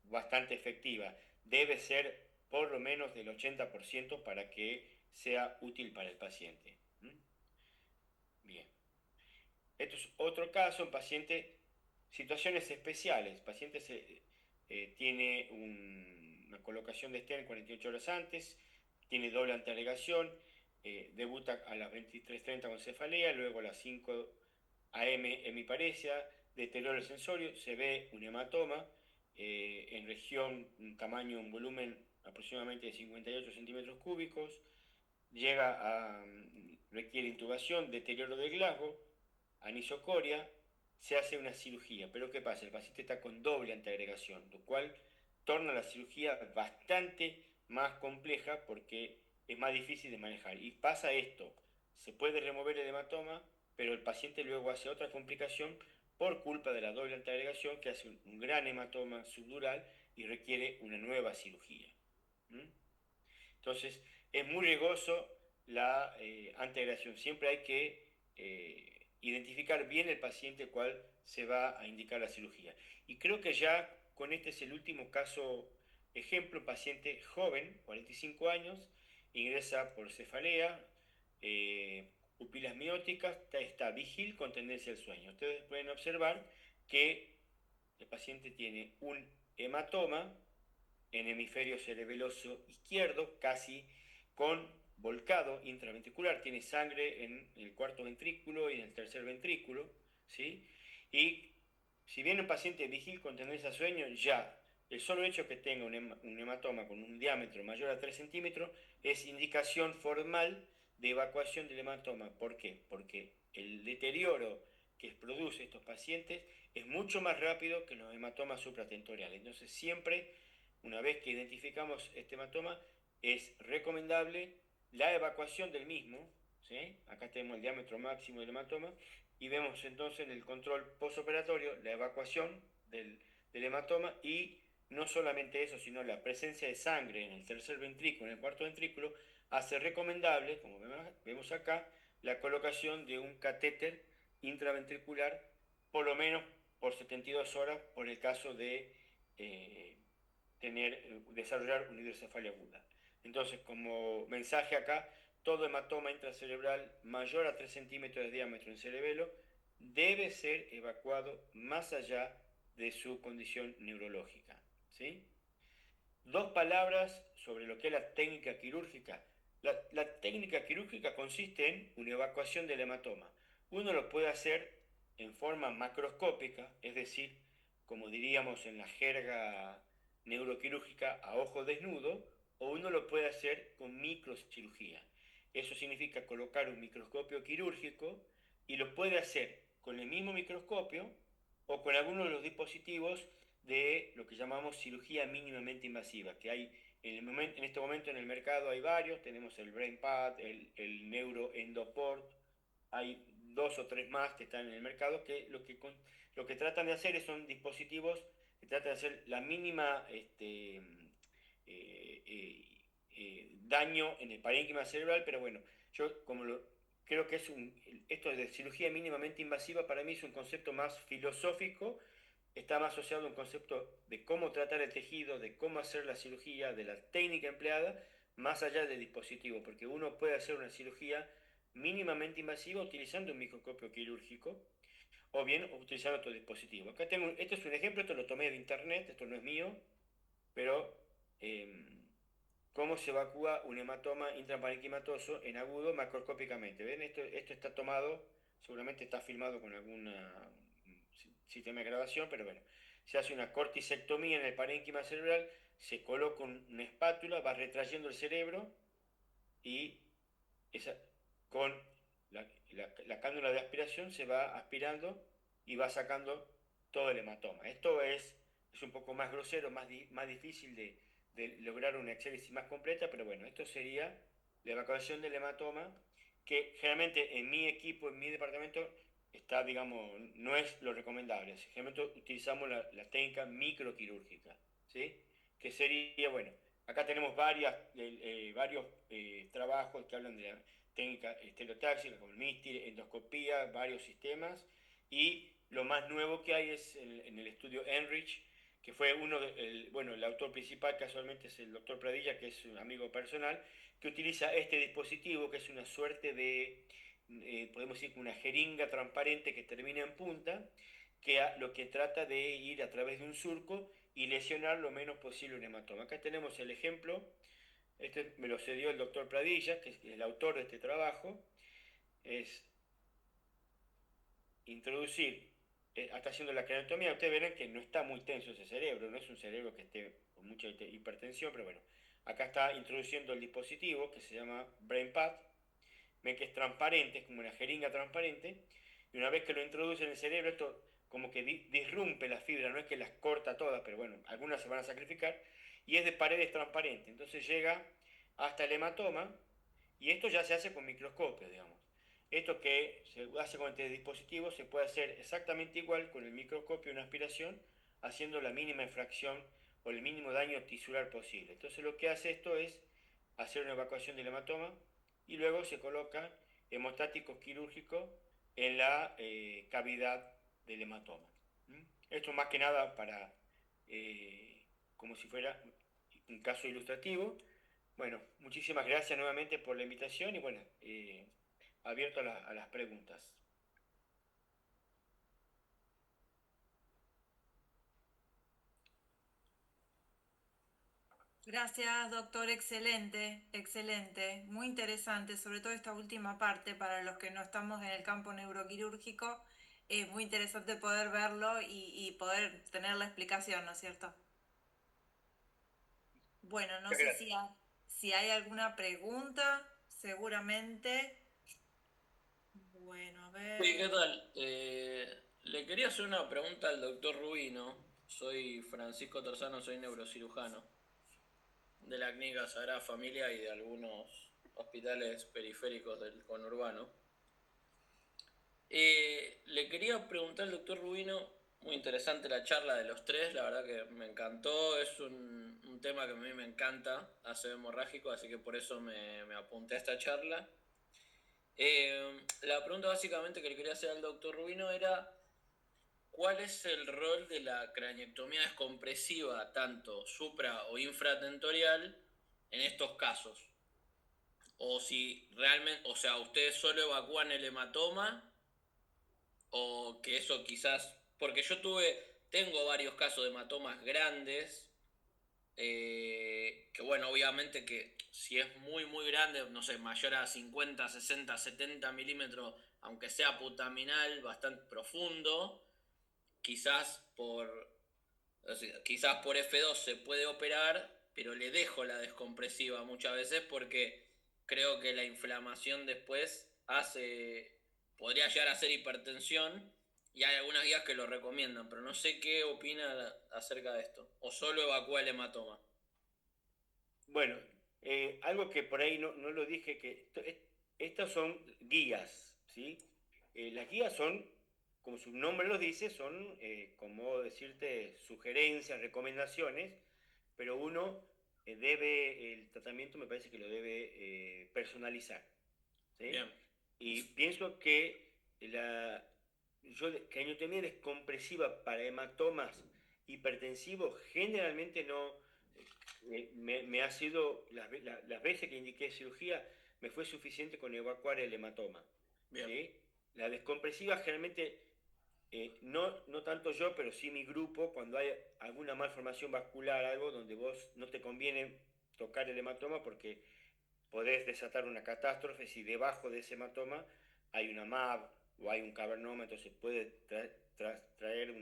bastante efectiva. Debe ser por lo menos del 80% para que sea útil para el paciente. Bien. Esto es otro caso, un paciente, situaciones especiales. El paciente tiene una colocación de stent 48 horas antes, tiene doble antiagregación, debuta a las 23:30 con cefalea, luego a las 5 AM hemiparesia, deterioro del sensorio, se ve un hematoma en región, un tamaño, un volumen aproximadamente de 58 centímetros cúbicos, requiere intubación, deterioro del Glasgow, anisocoria, se hace una cirugía. Pero ¿qué pasa? El paciente está con doble antiagregación, lo cual torna la cirugía bastante más compleja porque es más difícil de manejar. Y pasa esto: se puede remover el hematoma, pero el paciente luego hace otra complicación por culpa de la doble antiagregación, que hace un gran hematoma subdural y requiere una nueva cirugía. Entonces, es muy riesgoso la antiagregación. Siempre hay que identificar bien el paciente cuál se va a indicar la cirugía. Y creo que ya con este es el último caso ejemplo: paciente joven, 45 años, ingresa por cefalea, pupilas mióticas, está vigil con tendencia al sueño. Ustedes pueden observar que el paciente tiene un hematoma en hemisferio cerebeloso izquierdo, casi con volcado intraventricular, tiene sangre en el cuarto ventrículo y en el tercer ventrículo, ¿sí? Y si viene un paciente vigil con tendencia a sueño, ya el solo hecho que tenga un hematoma con un diámetro mayor a 3 centímetros es indicación formal de evacuación del hematoma. ¿Por qué? Porque el deterioro que produce estos pacientes es mucho más rápido que los hematomas supratentoriales. Entonces siempre, una vez que identificamos este hematoma, es recomendable la evacuación del mismo, ¿sí? Acá tenemos el diámetro máximo del hematoma, y vemos entonces en el control postoperatorio la evacuación del hematoma, y no solamente eso, sino la presencia de sangre en el tercer ventrículo, en el cuarto ventrículo, hace recomendable, como vemos acá, la colocación de un catéter intraventricular, por lo menos por 72 horas, por el caso de desarrollar una hidrocefalia aguda. Entonces, como mensaje acá, todo hematoma intracerebral mayor a 3 centímetros de diámetro en cerebelo debe ser evacuado más allá de su condición neurológica, ¿sí? Dos palabras sobre lo que es la técnica quirúrgica. La técnica quirúrgica consiste en una evacuación del hematoma. Uno lo puede hacer en forma macroscópica, es decir, como diríamos en la jerga neuroquirúrgica, a ojo desnudo, o uno lo puede hacer con microcirugía. Eso significa colocar un microscopio quirúrgico, y lo puede hacer con el mismo microscopio o con alguno de los dispositivos de lo que llamamos cirugía mínimamente invasiva, que hay en este momento en el mercado hay varios. Tenemos el BrainPad, el NeuroEndoport, hay 2 o 3 más que están en el mercado, que lo que tratan de hacer son dispositivos que tratan de hacer la mínima daño en el parénquima cerebral. Pero bueno, yo creo que esto de cirugía mínimamente invasiva para mí es un concepto más filosófico, está más asociado a un concepto de cómo tratar el tejido, de cómo hacer la cirugía, de la técnica empleada, más allá del dispositivo, porque uno puede hacer una cirugía mínimamente invasiva utilizando un microscopio quirúrgico, o bien utilizando otro dispositivo. Acá esto es un ejemplo, esto lo tomé de internet, esto no es mío, pero cómo se evacúa un hematoma intraparenquimatoso en agudo macroscópicamente. ¿Ven? Esto está tomado, seguramente está filmado con algún sistema de grabación, pero bueno, se hace una cortisectomía en el parénquima cerebral, se coloca una espátula, va retrayendo el cerebro, y con la cánula de aspiración se va aspirando y va sacando todo el hematoma. Esto es un poco más grosero, más difícil de lograr una exégesis más completa, pero bueno, esto sería la evacuación del hematoma, que generalmente en mi equipo, en mi departamento, está, digamos, no es lo recomendable. Generalmente utilizamos la técnica microquirúrgica, ¿sí? Que sería, bueno, acá tenemos varios trabajos que hablan de la técnica estereotáxica, como el MISTI, endoscopía, varios sistemas, y lo más nuevo que hay es en el estudio Enrich, que fue el autor principal casualmente es el doctor Pradilla, que es un amigo personal, que utiliza este dispositivo, que es una suerte de, podemos decir, una jeringa transparente que termina en punta, que lo que trata de ir a través de un surco y lesionar lo menos posible un hematoma. Acá tenemos el ejemplo, este me lo cedió el doctor Pradilla, que es el autor de este trabajo. Es introducir, hasta haciendo la craniotomía. Ustedes verán que no está muy tenso ese cerebro, no es un cerebro que esté con mucha hipertensión, pero bueno, acá está introduciendo el dispositivo que se llama BrainPad. Ven que es transparente, es como una jeringa transparente, y una vez que lo introduce en el cerebro, esto como que disrumpe las fibras, no es que las corta todas, pero bueno, algunas se van a sacrificar, y es de paredes transparentes, entonces llega hasta el hematoma, y esto ya se hace con microscopio, digamos. Esto que se hace con este dispositivo se puede hacer exactamente igual con el microscopio, una aspiración, haciendo la mínima infracción o el mínimo daño tisular posible. Entonces lo que hace esto es hacer una evacuación del hematoma, y luego se coloca hemostáticos quirúrgicos en la cavidad del hematoma. Esto más que nada para, como si fuera un caso ilustrativo, Bueno, muchísimas gracias nuevamente por la invitación y bueno, abierto a las preguntas. Gracias, doctor. Excelente, excelente. Muy interesante, sobre todo esta última parte para los que no estamos en el campo neuroquirúrgico. Es muy interesante poder verlo y poder tener la explicación, ¿no es cierto? Bueno, no Muchas sé gracias. si hay alguna pregunta, seguramente. Bueno, a Sí, ¿qué ver. tal? Le quería hacer una pregunta al doctor Rubino. Soy Francisco Torzano, soy neurocirujano de la Clínica Sagrada Familia y de algunos hospitales periféricos del conurbano. Le quería preguntar al doctor Rubino, muy interesante la charla de los tres, la verdad que me encantó, es un tema que a mí me encanta, ácido hemorrágico, así que por eso me apunté a esta charla. La pregunta básicamente que le quería hacer al doctor Rubino era: ¿cuál es el rol de la craniectomía descompresiva, tanto supra o infratentorial, en estos casos? O si realmente, o sea, ustedes solo evacúan el hematoma, o que eso quizás, porque tengo varios casos de hematomas grandes, que bueno, obviamente que si es muy grande, no sé, mayor a 50, 60, 70 milímetros, aunque sea putaminal, bastante profundo, quizás quizás por F2 se puede operar, pero le dejo la descompresiva muchas veces porque creo que la inflamación después podría llegar a ser hipertensión, y hay algunas guías que lo recomiendan, pero no sé qué opina acerca de esto. O solo evacúa el hematoma. Bueno, algo que por ahí no lo dije, que estas son guías, ¿sí? Las guías son, como su nombre lo dice, son, como decirte, sugerencias, recomendaciones, pero uno el tratamiento me parece que lo debe personalizar, ¿sí? Bien, Y pienso que craniotomía descompresiva para hematomas hipertensivos generalmente no me ha sido, las veces que indiqué cirugía, me fue suficiente con evacuar el hematoma. bien, ¿Sí? La descompresiva generalmente, no tanto yo, pero sí mi grupo, cuando hay alguna malformación vascular, algo donde vos no te conviene tocar el hematoma porque podés desatar una catástrofe si debajo de ese hematoma hay una MAB o hay un cavernoma, entonces puede traer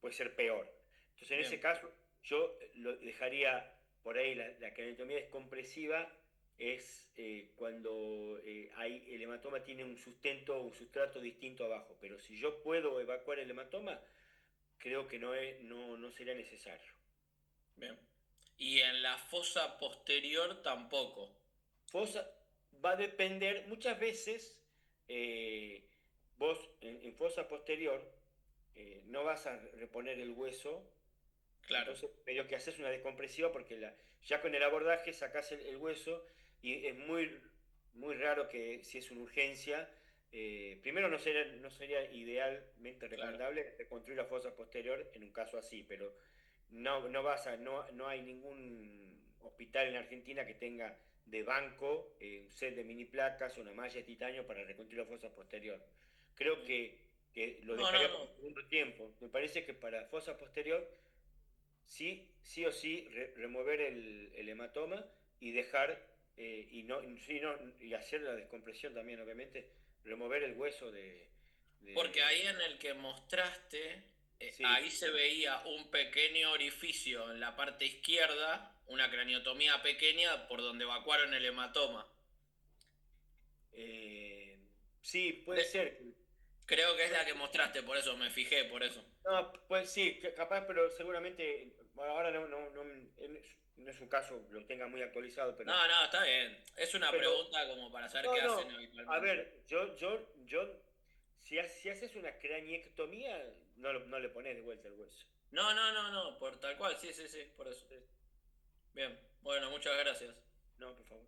puede ser peor. Entonces en ese bien. caso yo lo dejaría por ahí, la craniotomía descompresiva es cuando el hematoma tiene un sustento, un sustrato distinto abajo, pero si yo puedo evacuar el hematoma, creo que no sería necesario. Bien. Y en la fosa posterior tampoco. Fosa va a depender, muchas veces eh, vos en fosa posterior no vas a reponer el hueso, Claro, entonces medio que haces una descompresiva porque ya con el abordaje sacás el hueso y es muy raro que si es una urgencia, primero no sería idealmente claro. recomendable reconstruir la fosa posterior en un caso así, pero no hay ningún hospital en Argentina que tenga de banco un set de mini placas o una malla de titanio para reconstruir la fosa posterior. Creo Bien. que lo No, no, dejaría para no. un segundo tiempo. Me parece que para fosa posterior sí o sí remover el hematoma y dejar, y hacer la descompresión también, obviamente, remover el hueso Porque ahí de en el que mostraste, sí. ahí se veía un pequeño orificio en la parte izquierda, una craniotomía pequeña por donde evacuaron el hematoma. Eh, sí, puede Cre- ser. Creo que es Puede la que ser. mostraste, por eso me fijé, por eso. No, pues sí, capaz, pero seguramente, bueno, ahora no es un caso, lo tenga muy actualizado, No, no, está bien. Es una pero pregunta como para saber qué no, hacen a habitualmente. ver, si haces una craniectomía, no le pones de vuelta el hueso. No, no, no, no, por tal cual, sí, sí, sí, por eso. Bien, bueno, muchas gracias. No, por favor.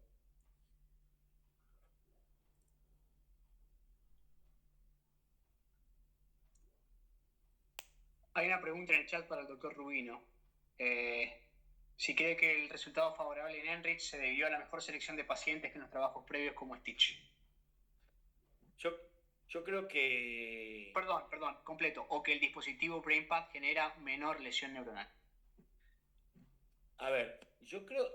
Hay una pregunta en el chat para el doctor Rubino. Si cree que el resultado favorable en Enrich se debió a la mejor selección de pacientes que en los trabajos previos como Stitch. Yo creo que... Perdón, completo. O que el dispositivo BrainPad genera menor lesión neuronal. A ver, yo creo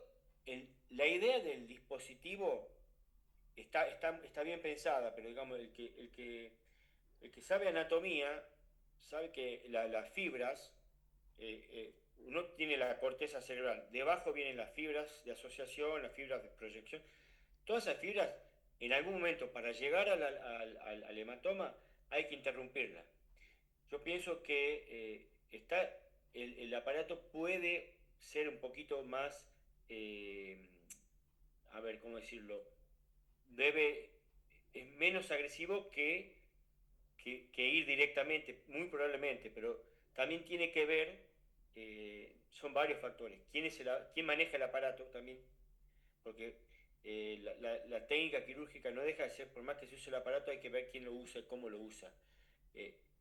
la idea del dispositivo está bien pensada, pero digamos, el que sabe anatomía sabe que las fibras, uno tiene la corteza cerebral, debajo vienen las fibras de asociación, las fibras de proyección. Todas esas fibras, en algún momento, para llegar al hematoma, hay que interrumpirla. Yo pienso que el aparato puede ser un poquito más, a ver, ¿cómo decirlo? Es menos agresivo que ir directamente, muy probablemente, pero también tiene que ver, son varios factores. ¿Quién maneja el aparato también? Porque la técnica quirúrgica no deja de ser, por más que se use el aparato, hay que ver quién lo usa y cómo lo usa.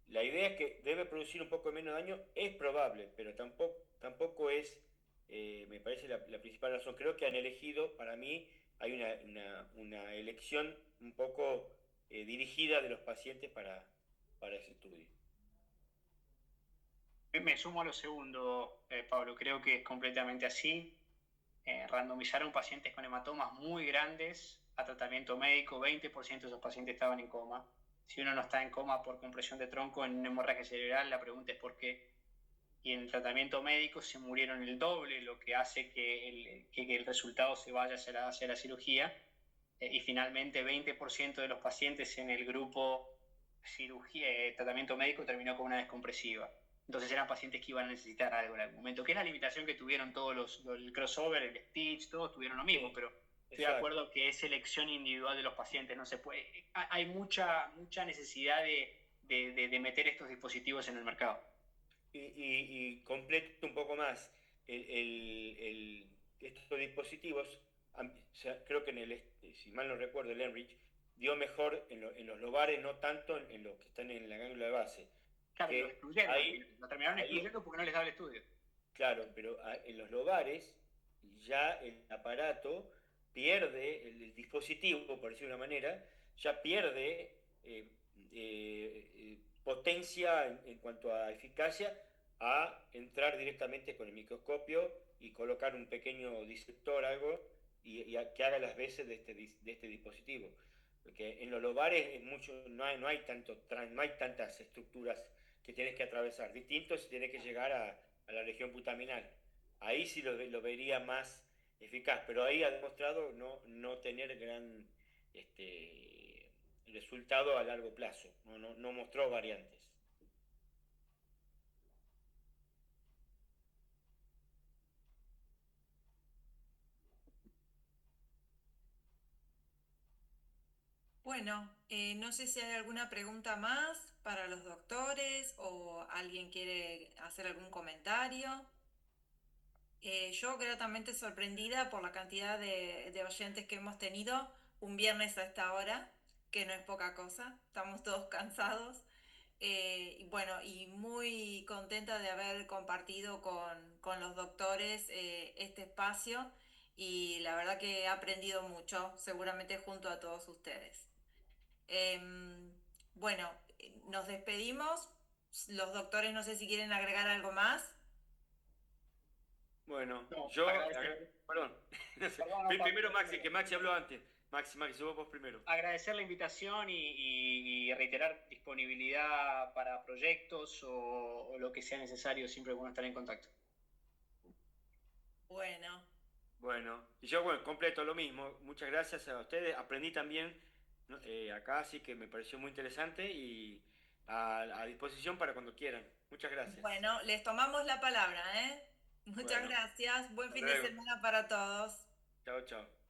La idea es que debe producir un poco menos daño, es probable, pero tampoco es, me parece, la principal razón. Creo que han elegido, para mí, hay una elección un poco dirigida de los pacientes para ese estudio. Me sumo a lo segundo, Pablo. Creo que es completamente así. Randomizaron pacientes con hematomas muy grandes a tratamiento médico. 20% de esos pacientes estaban en coma. Si uno no está en coma por compresión de tronco en hemorragia cerebral, la pregunta es por qué. Y en el tratamiento médico se murieron el doble, lo que hace que el resultado se vaya hacia la cirugía. Y finalmente 20% de los pacientes en el grupo tratamiento médico terminó con una descompresiva. Entonces eran pacientes que iban a necesitar algo en algún momento, que es la limitación que tuvieron todos el crossover, el Stitch, todos tuvieron lo mismo, pero estoy de acuerdo que es elección individual de los pacientes, no se puede, hay mucha necesidad de meter estos dispositivos en el mercado. Y completo un poco más, estos dispositivos, o sea, creo que si mal no recuerdo, el Enrich dio mejor en los lobares, no tanto en los que están en la gánglula de base. Claro, lo excluyeron, lo terminaron excluyendo porque no les daba el estudio. Claro, pero en los lobares ya el aparato pierde, el dispositivo, por decirlo de una manera, ya pierde potencia en cuanto a eficacia a entrar directamente con el microscopio y colocar un pequeño disruptor, algo, y que haga las veces de este dispositivo. Porque en los lobares no hay tantas estructuras que tienes que atravesar. Distinto si tienes que llegar a la región putaminal. Ahí sí lo vería más eficaz, pero ahí ha demostrado no tener gran resultado a largo plazo. No mostró variantes. Bueno, no sé si hay alguna pregunta más para los doctores o alguien quiere hacer algún comentario. Yo gratamente sorprendida por la cantidad de oyentes que hemos tenido un viernes a esta hora, que no es poca cosa, estamos todos cansados. Y bueno, y muy contenta de haber compartido con los doctores este espacio y la verdad que he aprendido mucho, seguramente junto a todos ustedes. Bueno, nos despedimos. Los doctores no sé si quieren agregar algo más. Bueno, No, yo... Perdón. Perdón, Primero Maxi, que Maxi habló antes. Maxi, vos primero. Agradecer la invitación y reiterar disponibilidad para proyectos o lo que sea necesario, siempre es bueno estar en contacto. Bueno, Y yo, completo lo mismo. Muchas gracias a ustedes. Aprendí también, ¿no? Acá, así que me pareció muy interesante y a disposición para cuando quieran. Muchas gracias. bueno, les tomamos la palabra, ¿eh? Muchas Bueno, gracias. Buen hasta fin de luego. semana para todos. Chao, chao.